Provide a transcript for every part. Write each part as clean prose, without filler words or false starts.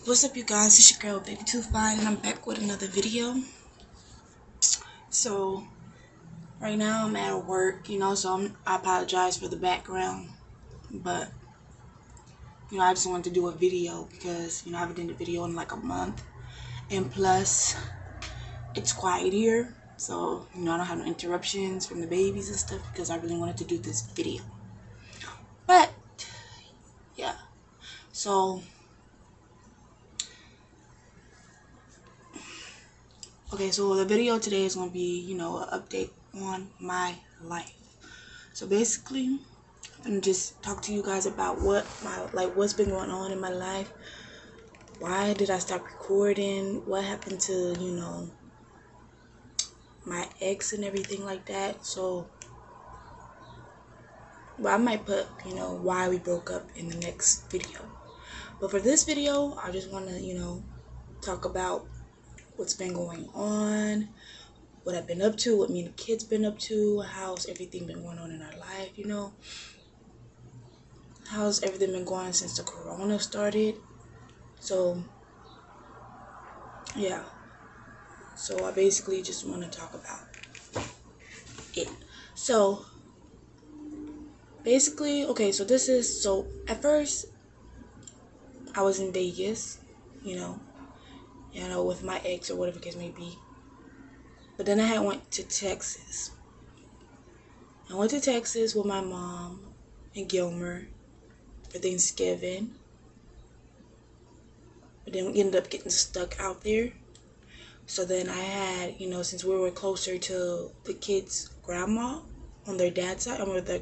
What's up, you guys? It's your girl Baby.Guru, and I'm back with another video. So right now I'm at work, so I apologize for the background, but I just wanted to do a video because I haven't done a video in like a month, and plus it's quiet here, so I don't have no interruptions from the babies and stuff because I really wanted to do this video. But yeah, so okay, so the video today is going to be, an update on my life. So basically, I'm going to just talk to you guys about what's been going on in my life. Why did I stop recording? What happened to, my ex and everything like that. So, I might put, why we broke up in the next video. But for this video, I just want to, talk about what's been going on, what I've been up to, what me and the kids been up to, how's everything been going on in our life, how's everything been going since the corona started. So yeah, so I basically just want to talk about it. So basically, okay, so at first I was in Vegas, with my ex or whatever the case may be. But then I went to Texas. I went to Texas with my mom and Gilmer for Thanksgiving. But then we ended up getting stuck out there. So then I had, since we were closer to the kids' grandma on their dad's side, the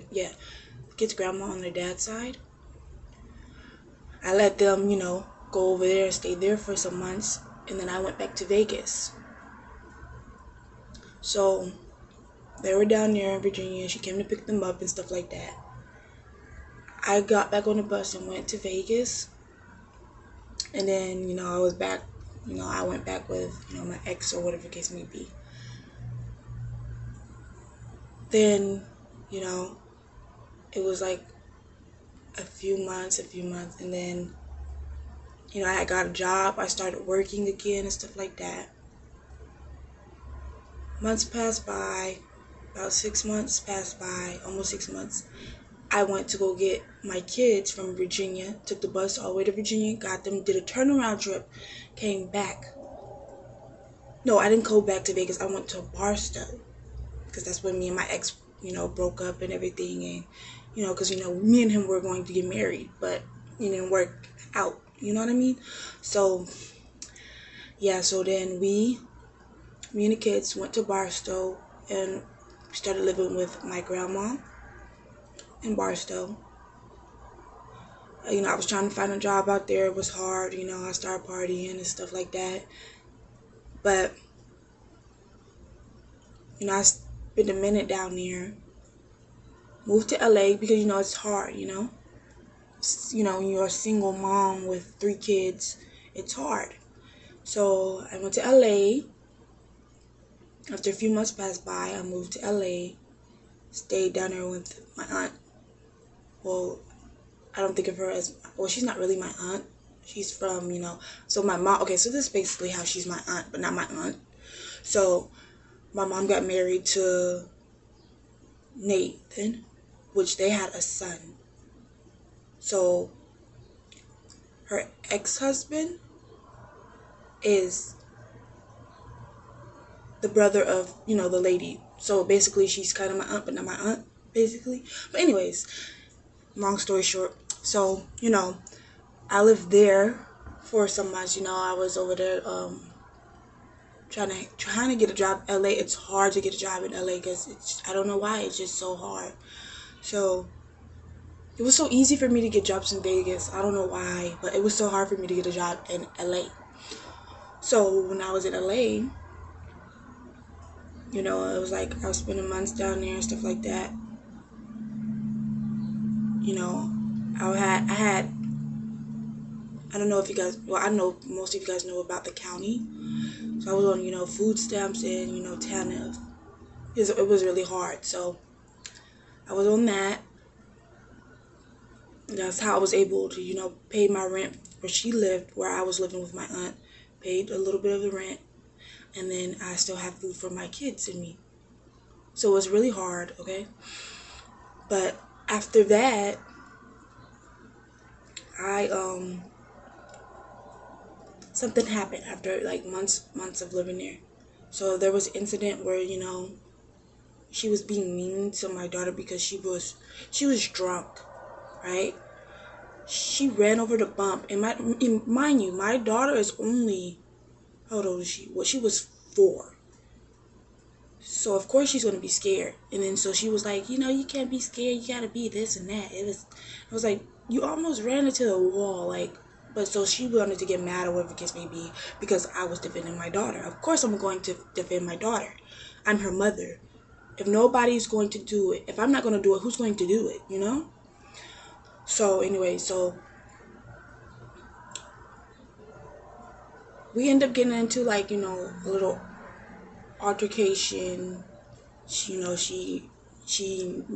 kids' grandma on their dad's side, I let them, go over there and stay there for some months. And then I went back to Vegas. So they were down there in Virginia. She came to pick them up and stuff like that. I got back on the bus and went to Vegas. And then, I was back, I went back with, my ex or whatever the case may be. Then, it was like a few months, and then, I got a job. I started working again and stuff like that. Months passed by, about 6 months passed by, almost 6 months. I went to go get my kids from Virginia, took the bus all the way to Virginia, got them, did a turnaround trip, came back. No, I didn't go back to Vegas. I went to Barstow because that's when me and my ex, broke up and everything. And, because, me and him were going to get married, but it didn't work out. You know what I mean? So, yeah, so then me and the kids went to Barstow and started living with my grandma in Barstow. I was trying to find a job out there. It was hard, I started partying and stuff like that. But, I spent a minute down there. Moved to LA because, it's hard, when you're a single mom with 3 kids, it's hard. So I went to LA. After a few months passed by, I moved to LA. Stayed down there with my aunt. Well, I don't think of her as, well, she's not really my aunt. She's from, so my mom, okay, so this is basically how she's my aunt, but not my aunt. So my mom got married to Nathan, which they had a son. So her ex-husband is the brother of, the lady. So basically she's kind of my aunt, but not my aunt, basically. But anyways, long story short, so, I lived there for some months. I was over there trying to get a job in LA. It's hard to get a job in LA because I don't know why, it's just so hard. So it was so easy for me to get jobs in Vegas. I don't know why, but it was so hard for me to get a job in LA. So when I was in LA, it was like I was spending months down there and stuff like that. I don't know if you guys, well, I know most of you guys know about the county. So I was on, food stamps and, TANF. It was really hard. So I was on that. That's how I was able to, pay my rent where she lived, where I was living with my aunt, paid a little bit of the rent, and then I still have food for my kids and me. So it was really hard, okay? But after that, I something happened after like months of living there. So there was an incident where, she was being mean to my daughter because she was drunk, right? She ran over the bump, and mind you, my daughter is only, how old was she? Well, she was 4. So of course she's gonna be scared. And then so she was like, you can't be scared. You gotta be this and that. I was like, you almost ran into the wall, like. But so she wanted to get mad or whatever the case may be because I was defending my daughter. Of course I'm going to defend my daughter. I'm her mother. If nobody's going to do it, if I'm not gonna do it, who's going to do it? So anyway, so we end up getting into like a little altercation. She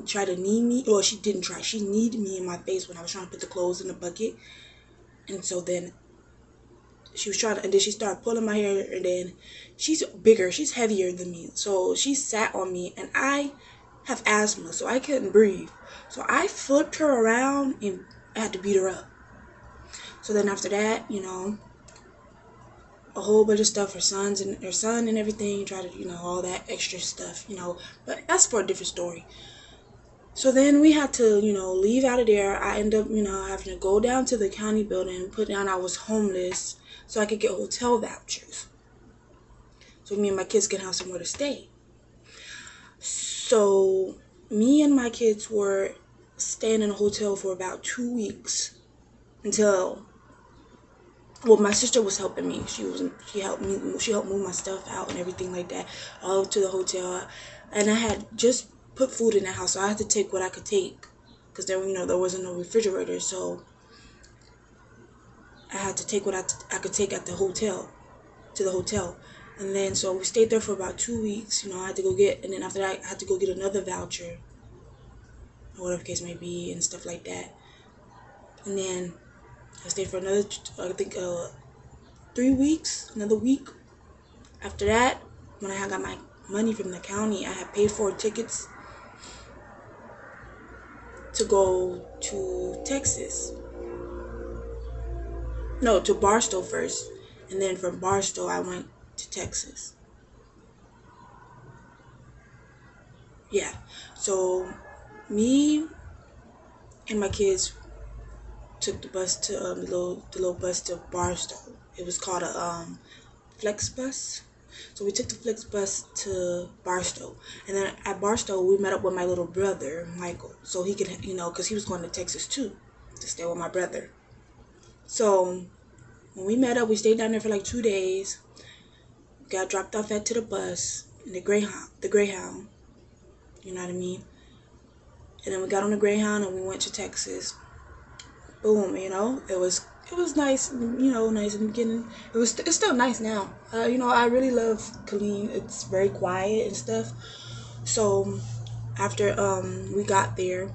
tried to knee me, or she didn't try. She kneed me in my face when I was trying to put the clothes in the bucket, and so then she was trying to, and then she started pulling my hair, and then she's bigger, she's heavier than me, so she sat on me, and I have asthma, so I couldn't breathe, so I flipped her around and I had to beat her up. So then after that, a whole bunch of stuff, her son and everything, try to, all that extra stuff, but that's for a different story. So then we had to, leave out of there. I ended up, having to go down to the county building, put down I was homeless so I could get hotel vouchers, so me and my kids can have somewhere to stay. So me and my kids were staying in a hotel for about 2 weeks until, well, my sister was helping me. She helped move my stuff out and everything like that, all to the hotel. And I had just put food in the house, so I had to take what I could take, because there wasn't no refrigerator. So I had to take what I could take at the hotel, to the hotel. And then so we stayed there for about 2 weeks. I had to go get, and then after that I had to go get another voucher, or whatever the case may be, and stuff like that. And then I stayed for another, I think, 3 weeks, another week. After that, when I got my money from the county, I had paid for tickets to go to Texas. No, to Barstow first. And then from Barstow, I went to Texas. Yeah. So me and my kids took the bus to the little bus to Barstow. It was called a flex bus. So we took the flex bus to Barstow, and then at Barstow we met up with my little brother Michael, so he could, because he was going to Texas too, to stay with my brother. So when we met up, we stayed down there for like 2 days. Got dropped off to the bus in the Greyhound. You know what I mean? And then we got on the Greyhound and we went to Texas. Boom, it was nice, nice in the beginning. It's still nice now. I really love Killeen. It's very quiet and stuff. So after we got there,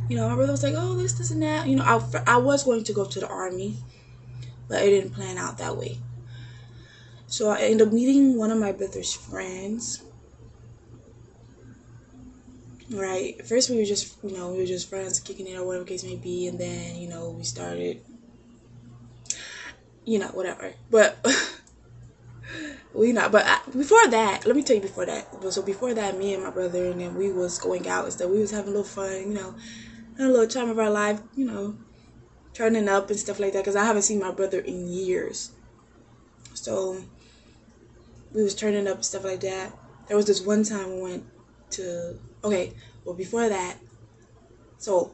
my brother was like, oh, this and that. I was going to go to the Army, but it didn't plan out that way. So I ended up meeting one of my brother's friends. Right. At first we were just friends, kicking it or whatever case may be, and then, we started, whatever. But before that, let me tell you before that. So before that, me and my brother, and then we was going out and stuff. We was having a little fun, having a little time of our life, turning up and stuff like that, because I haven't seen my brother in years. So we was turning up and stuff like that. There was this one time we went to, okay, well, before that, so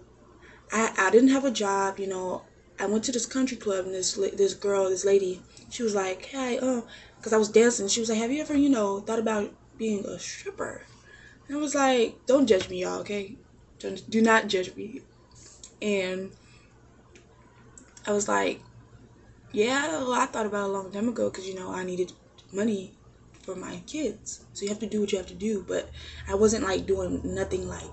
I didn't have a job, I went to this country club, and this lady, she was like, hey, because I was dancing, she was like, have you ever, thought about being a stripper? And I was like, don't judge me, y'all, okay? Do not judge me. And I was like, yeah, well, I thought about it a long time ago, because, I needed money for my kids, so you have to do what you have to do. But I wasn't like doing nothing like,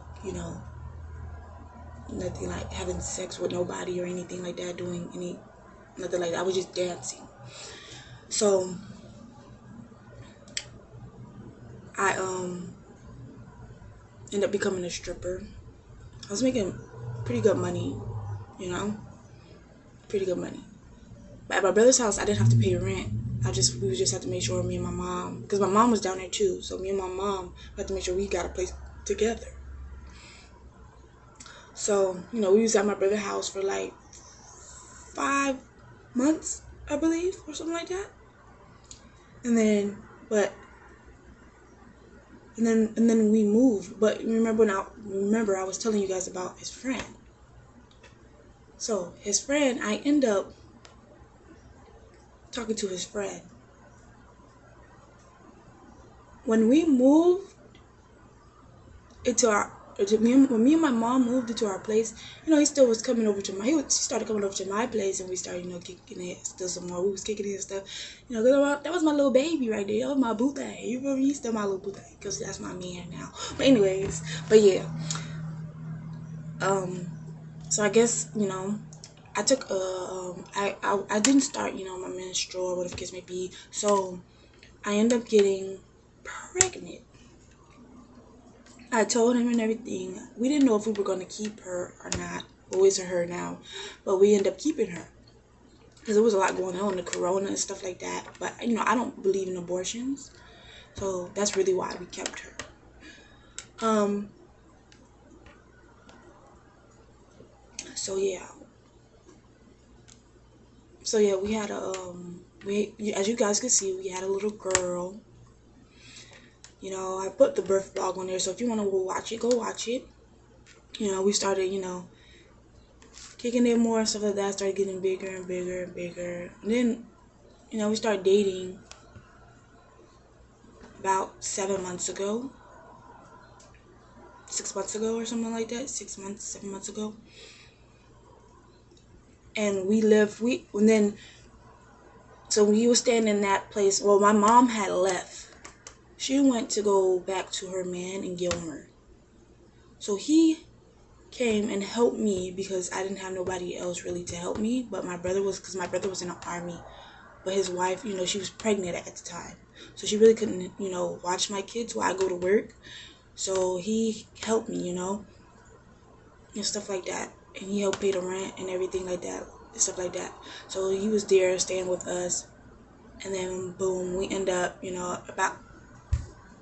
nothing like having sex with nobody or anything like that, doing any nothing like that. I was just dancing. So I ended up becoming a stripper. I was making pretty good money, you know, pretty good money. But at my brother's house, I didn't have to pay rent. We would just have to make sure me and my mom, because my mom was down there too. So me and my mom had to make sure we got a place together. So, you know, we was at my brother's house for like 5 months, I believe, or something like that. And then, we moved. But remember I was telling you guys about his friend. So his friend, I end up talking to his friend. When we moved into when me and my mom moved into our place, you know, he still was coming over to he started coming over to my place, and we started, you know, kicking it still some more. We was kicking it and stuff, you know, that was my little baby right there. That was my boo thing. You feel me? He's still my little boo thing, because that's my man now. But anyways, yeah. So I guess, you know, I took I didn't start, you know, my menstrual or whatever the case may be. So I ended up getting pregnant. I told him and everything. We didn't know if we were going to keep her or not. Well, it's her now, but we ended up keeping her because there was a lot going on, the corona and stuff like that. But, you know, I don't believe in abortions, so that's really why we kept her. So yeah, we had as you guys can see, we had a little girl. You know, I put the birth vlog on there, so if you want to go watch it. You know, we started, you know, kicking it more and stuff like that. Started getting bigger and bigger and bigger. And then, you know, we started dating about 7 months ago. 6 months ago or something like that. 6 months, 7 months ago. And so we were staying in that place. Well, my mom had left. She went to go back to her man in Gilmer. So he came and helped me because I didn't have nobody else really to help me. But because my brother was in the army. But his wife, you know, she was pregnant at the time. So she really couldn't, you know, watch my kids while I go to work. So he helped me, you know, and stuff like that. And he helped pay the rent and everything like that, and stuff like that. So he was there staying with us. And then, boom, we end up, you know, about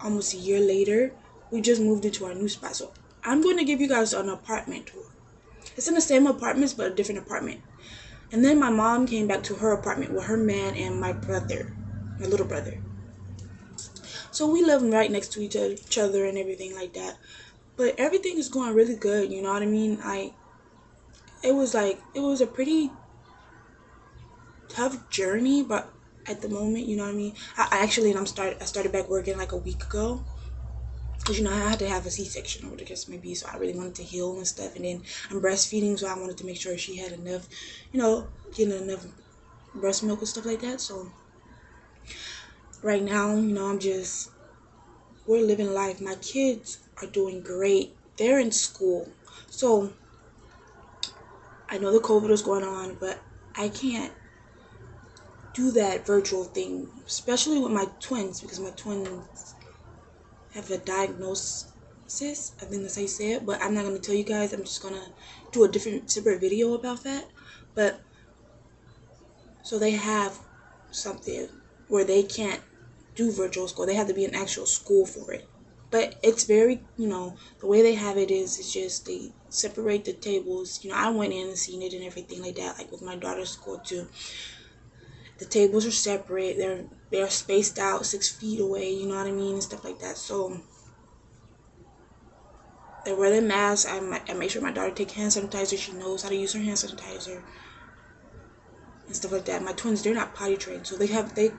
almost a year later, we just moved into our new spot. So I'm going to give you guys an apartment tour. It's in the same apartments, but a different apartment. And then my mom came back to her apartment with her man and my brother, my little brother. So we live right next to each other and everything like that. But everything is going really good, you know what I mean? It was a pretty tough journey, but at the moment, you know what I mean? I started back working like a week ago. Because, you know, I had to have a C-section or whatever the case may be, so I really wanted to heal and stuff. And then I'm breastfeeding, so I wanted to make sure she had enough, you know, getting enough breast milk and stuff like that. So right now, you know, we're living life. My kids are doing great. They're in school. So I know the COVID is going on, but I can't do that virtual thing, especially with my twins, because my twins have a diagnosis. I think that's how you say it, but I'm not going to tell you guys. I'm just going to do a separate video about that. But so they have something where they can't do virtual school. They have to be in actual school for it. But it's very, you know, the way they have it is, it's just they separate the tables. You know, I went in and seen it and everything like that, like with my daughter's school too. The tables are separate. They're spaced out 6 feet away, you know what I mean, and stuff like that. So they wear their masks. I make sure my daughter take hand sanitizer. She knows how to use her hand sanitizer and stuff like that. My twins, they're not potty trained, so they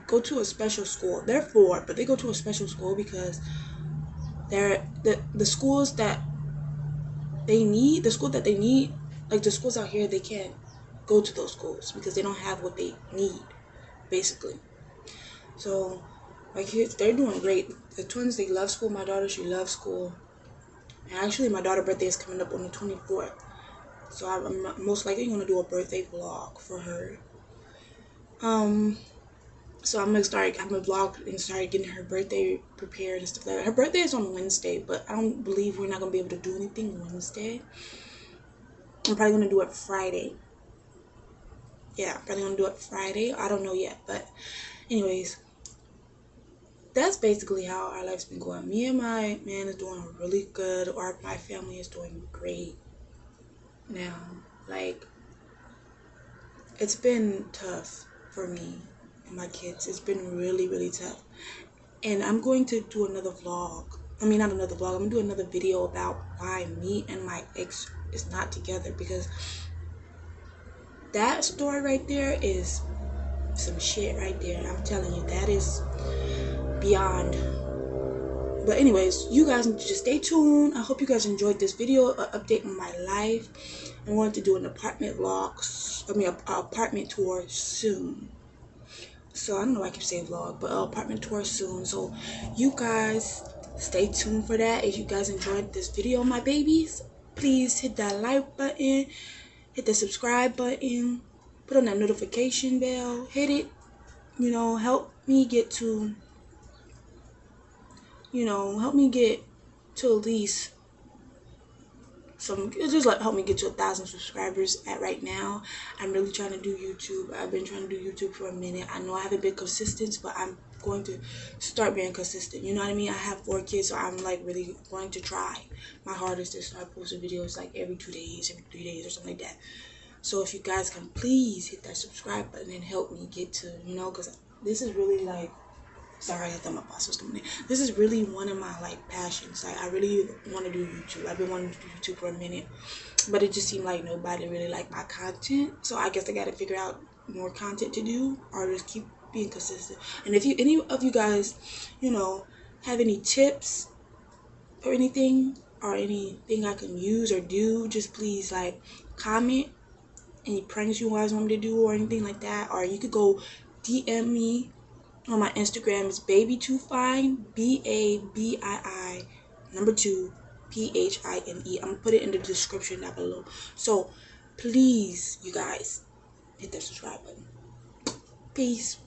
go to a special school. They're 4, but they go to a special school because they're the schools that they need. Like the schools out here, they can't go to those schools because they don't have what they need, basically. So my kids, they're doing great. The twins, they love school. My daughter, she loves school. And actually, my daughter's birthday is coming up on the 24th. So I'm most likely going to do a birthday vlog for her. So I'm gonna vlog and start getting her birthday prepared and stuff like that. Her birthday is on Wednesday, but I don't believe we're not gonna be able to do anything Wednesday. I'm probably gonna do it Friday. Yeah, I'm probably gonna do it Friday. I don't know yet, but anyways, that's basically how our life's been going. Me and my man is doing really good, or my family is doing great now. Like, it's been tough for me and my kids. It's been really, really tough. And I'm going to do another vlog. I mean, not another vlog. I'm going to do another video about why me and my ex is not together. Because that story right there is some shit right there. I'm telling you, that is beyond. But anyways, you guys need to just stay tuned. I hope you guys enjoyed this video, update on my life. I wanted to do an apartment vlog. An apartment tour soon. So I don't know why I keep saying vlog, but apartment tour soon. So you guys stay tuned for that. If you guys enjoyed this video, my babies, please hit that like button, hit the subscribe button, put on that notification bell, hit it. Help me get to, help me get to at least just like help me get to 1,000 subscribers at right now. I'm really trying to do YouTube. I've been trying to do YouTube for a minute. I know I haven't been consistent, but I'm going to start being consistent. You know what I mean? I have 4 kids, so I'm like really going to try my hardest to start posting videos like every 2 days, every 3 days or something like that. So if you guys can please hit that subscribe button and help me get to, because this is really like, sorry, I thought my boss was coming in. This is really one of my like passions. Like, I really want to do YouTube. I've been wanting to do YouTube for a minute, but it just seemed like nobody really liked my content. So I guess I got to figure out more content to do, or just keep being consistent. And if any of you guys, have any tips or anything I can use or do, just please like comment any pranks you guys want me to do or anything like that. Or you could go DM me on my Instagram. Is baby2fine, BABII number 2 PHINE. I'm gonna put it in the description down below. So please, you guys, hit that subscribe button. Peace.